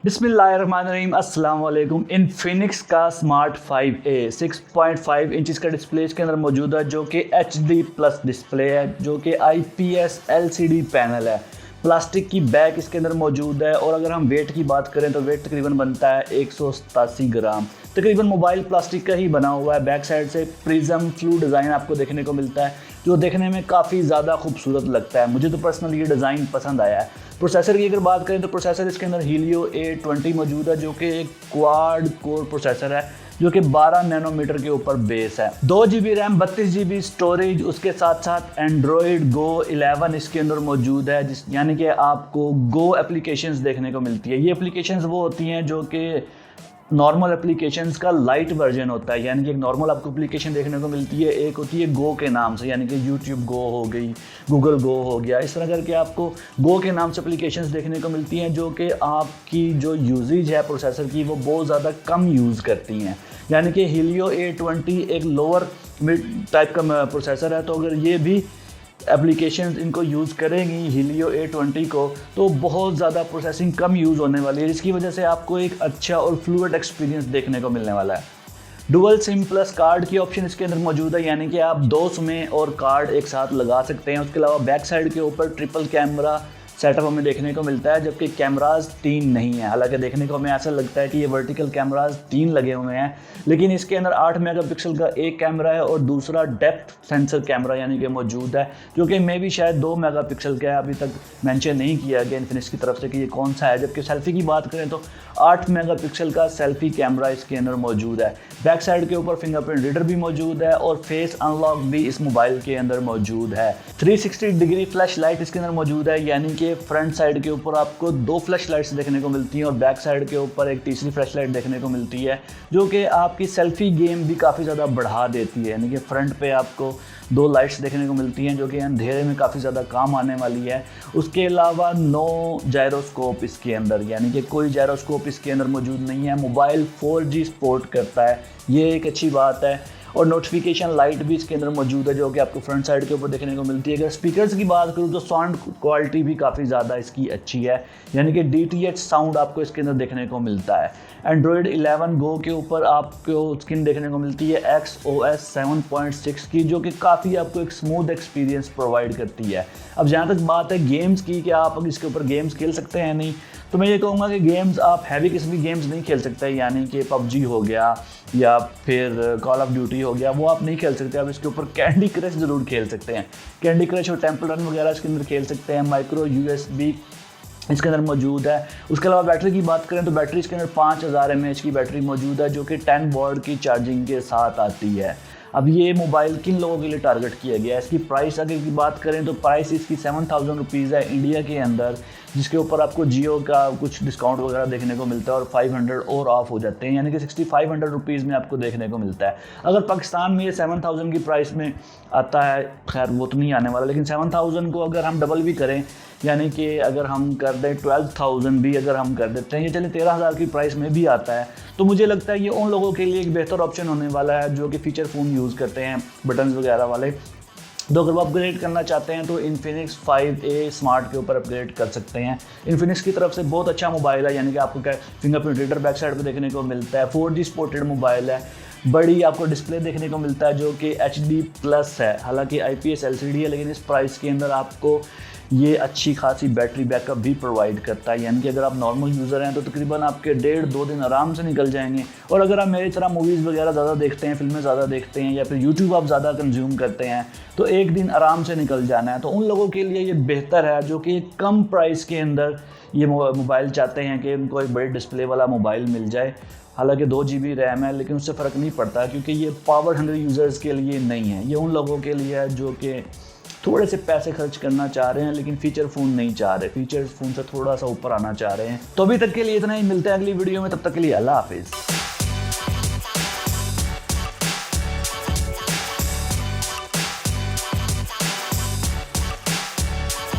बिस्मिल्लाहिर्रहमानिर्रहीम अस्सलाम वालेकुम। इनफिनिक्स का स्मार्ट 5A 6.5 इंचज़ का डिस्प्ले इसके अंदर मौजूद है, जो कि HD प्लस डिस्प्ले है, जो कि IPS LCD पैनल है। प्लास्टिक की बैग इसके अंदर मौजूद है और अगर हम वेट की बात करें तो वेट तकरीबन बनता है 187 ग्राम। तकरीबन मोबाइल प्लास्टिक का ही बना हुआ है। बैक साइड से प्रिज्म फ्लू डिज़ाइन आपको देखने को मिलता है, जो देखने में काफ़ी ज़्यादा खूबसूरत लगता है। मुझे तो पर्सनली ये डिज़ाइन पसंद आया है। प्रोसेसर की अगर बात करें तो प्रोसेसर इसके अंदर हीलियो A20 मौजूद है, जो कि एक क्वाड कोर प्रोसेसर है, जो कि 12 नैनोमीटर के ऊपर बेस है। 2 GB रैम, 32 GB स्टोरेज, उसके साथ साथ एंड्रॉयड गो 11 इसके अंदर मौजूद है, यानी कि आपको गो एप्लीकेशंस देखने को मिलती है। ये एप्लीकेशंस वो होती हैं जो कि नॉर्मल एप्लीकेशंस का लाइट वर्जन होता है, यानी कि एक नॉर्मल आपको एप्लीकेशन देखने को मिलती है, एक होती है गो के नाम से, यानी कि यूट्यूब गो हो गई, गूगल गो हो गया। इस तरह करके आपको गो के नाम से एप्लीकेशंस देखने को मिलती हैं, जो कि आपकी जो यूजेज है प्रोसेसर की वो बहुत ज़्यादा कम यूज़ करती हैं। यानी कि हीलियो A20 एक लोअर मिड टाइप का प्रोसेसर है, तो अगर ये भी एप्लीकेशंस इनको यूज़ करेंगी हीलियो A20 को, तो बहुत ज़्यादा प्रोसेसिंग कम यूज़ होने वाली है, जिसकी वजह से आपको एक अच्छा और फ्लूइड एक्सपीरियंस देखने को मिलने वाला है। डुअल सिम प्लस कार्ड की ऑप्शन इसके अंदर मौजूद है, यानी कि आप 2 सिमें और कार्ड एक साथ लगा सकते हैं। उसके अलावा बैक साइड के ऊपर ट्रिपल कैमरा सेटअप हमें देखने को मिलता है, जबकि कैमराज 3 नहीं है। हालांकि देखने को हमें ऐसा लगता है कि ये वर्टिकल कैमराज 3 लगे हुए हैं, लेकिन इसके अंदर 8 मेगापिक्सल का एक कैमरा है और दूसरा डेप्थ सेंसर कैमरा यानी कि मौजूद है, जो कि मे भी शायद 2 मेगापिक्सल का है। अभी तक मेंशन नहीं किया गया इन्फिनिक्स की तरफ से कि ये कौन सा है। जबकि सेल्फी की बात करें तो 8 मेगापिक्सल का सेल्फी कैमरा इसके अंदर मौजूद है। बैक साइड के ऊपर फिंगरप्रिंट रीडर भी मौजूद है और फेस अनलॉक भी इस मोबाइल के अंदर मौजूद है। 360 डिग्री फ्लैश लाइट इसके अंदर मौजूद है, यानी कि फ्रंट साइड के ऊपर आपको 2 फ्लैश लाइट्स देखने को मिलती हैं और बैक साइड के ऊपर एक तीसरी फ्लैश लाइट देखने को मिलती है, जो कि आपकी सेल्फी गेम भी काफ़ी ज़्यादा बढ़ा देती है। यानी कि फ्रंट पे आपको 2 लाइट्स देखने को मिलती हैं, जो कि अंधेरे में काफ़ी ज़्यादा काम आने वाली है। उसके अलावा नो जायरोस्कोप इसके अंदर, यानी कि कोई जायरोस्कोप इसके अंदर मौजूद नहीं है। मोबाइल 4G सपोर्ट करता है, ये एक अच्छी बात है। और नोटिफिकेशन लाइट भी इसके अंदर मौजूद है, जो कि आपको फ्रंट साइड के ऊपर देखने को मिलती है। अगर स्पीकर्स की बात करूँ तो साउंड क्वालिटी भी काफ़ी ज़्यादा इसकी अच्छी है, यानी कि DTH साउंड आपको इसके अंदर देखने को मिलता है। एंड्रॉयड 11 गो के ऊपर आपको स्क्रीन देखने को मिलती है XOS 7.6 की, जो कि काफ़ी आपको एक स्मूथ एक्सपीरियंस प्रोवाइड करती है। अब जहाँ तक बात है गेम्स की कि आप इसके ऊपर गेम्स खेल सकते हैं नहीं, तो मैं ये कहूँगा कि गेम्स आप हैवी किस्म की गेम्स नहीं खेल सकते, यानी कि PUBG हो गया या फिर कॉल ऑफ ड्यूटी हो गया, वो आप नहीं खेल सकते। आप इसके ऊपर कैंडी क्रश ज़रूर खेल सकते हैं। कैंडी क्रश और टेम्पल रन वगैरह इसके अंदर खेल सकते हैं। माइक्रो USB इसके अंदर मौजूद है। उसके अलावा बैटरी की बात करें तो बैटरी इसके अंदर 5000 mAh की बैटरी मौजूद है, जो कि 10 वॉट की चार्जिंग के साथ आती है। अब ये मोबाइल किन लोगों के लिए टारगेट किया गया है? इसकी प्राइस अगर की बात करें तो प्राइस इसकी 7000 रुपीज़ है इंडिया के अंदर, जिसके ऊपर आपको जियो का कुछ डिस्काउंट वगैरह देखने को मिलता है और 500 और ऑफ हो जाते हैं, यानी कि 6500 रुपीज़ में आपको देखने को मिलता है। अगर पाकिस्तान में ये 7000 की प्राइस में आता है, खैर वो तो नहीं आने वाला, लेकिन 7000 को अगर हम डबल भी करें, यानी कि अगर हम कर दें 12,000 भी अगर हम कर देते हैं, ये चलिए 13,000 की प्राइस में भी आता है, तो मुझे लगता है ये उन लोगों के लिए एक बेहतर ऑप्शन होने वाला है जो कि फीचर फ़ोन यूज़ करते हैं, बटन्स वगैरह वाले। तो अगर वो अपग्रेड करना चाहते हैं तो इन्फिनिक्स 5A स्मार्ट के ऊपर अपग्रेड कर सकते हैं। इन्फिनिक्स की तरफ से बहुत अच्छा मोबाइल है, यानी कि आपको क्या फिंगरप्रिंट रीडर बैक साइड पे देखने को मिलता है। 4G सपोर्टेड मोबाइल है। बड़ी आपको डिस्प्ले देखने को मिलता है, जो कि HD प्लस है। हालांकि IPS LCD है, लेकिन इस प्राइस के अंदर आपको ये अच्छी खासी बैटरी बैकअप भी प्रोवाइड करता है, यानी कि अगर आप नॉर्मल यूज़र हैं तो तकरीबन आपके 1.5-2 दिन आराम से निकल जाएंगे। और अगर आप मेरी तरह मूवीज़ वगैरह ज़्यादा देखते हैं, फिल्में ज़्यादा देखते हैं, या फिर यूट्यूब आप ज़्यादा कंज्यूम करते हैं, तो 1 दिन आराम से निकल जाना है। तो उन लोगों के लिए ये बेहतर है जो कि कम प्राइस के अंदर ये मोबाइल चाहते हैं कि उनको एक बड़ी डिस्प्ले वाला मोबाइल मिल जाए। हालांकि 2 GB रैम है, लेकिन उससे फ़र्क नहीं पड़ता, क्योंकि ये पावर हंग्री यूज़र्स के लिए नहीं है। ये उन लोगों के लिए है जो कि थोड़े से पैसे खर्च करना चाह रहे हैं, लेकिन फीचर फ़ोन नहीं चाह रहे, फीचर फ़ोन से थोड़ा सा ऊपर आना चाह रहे हैं। तो अभी तक के लिए इतना ही, मिलते हैं अगली वीडियो में, तब तक के लिए अल्लाह हाफिज़।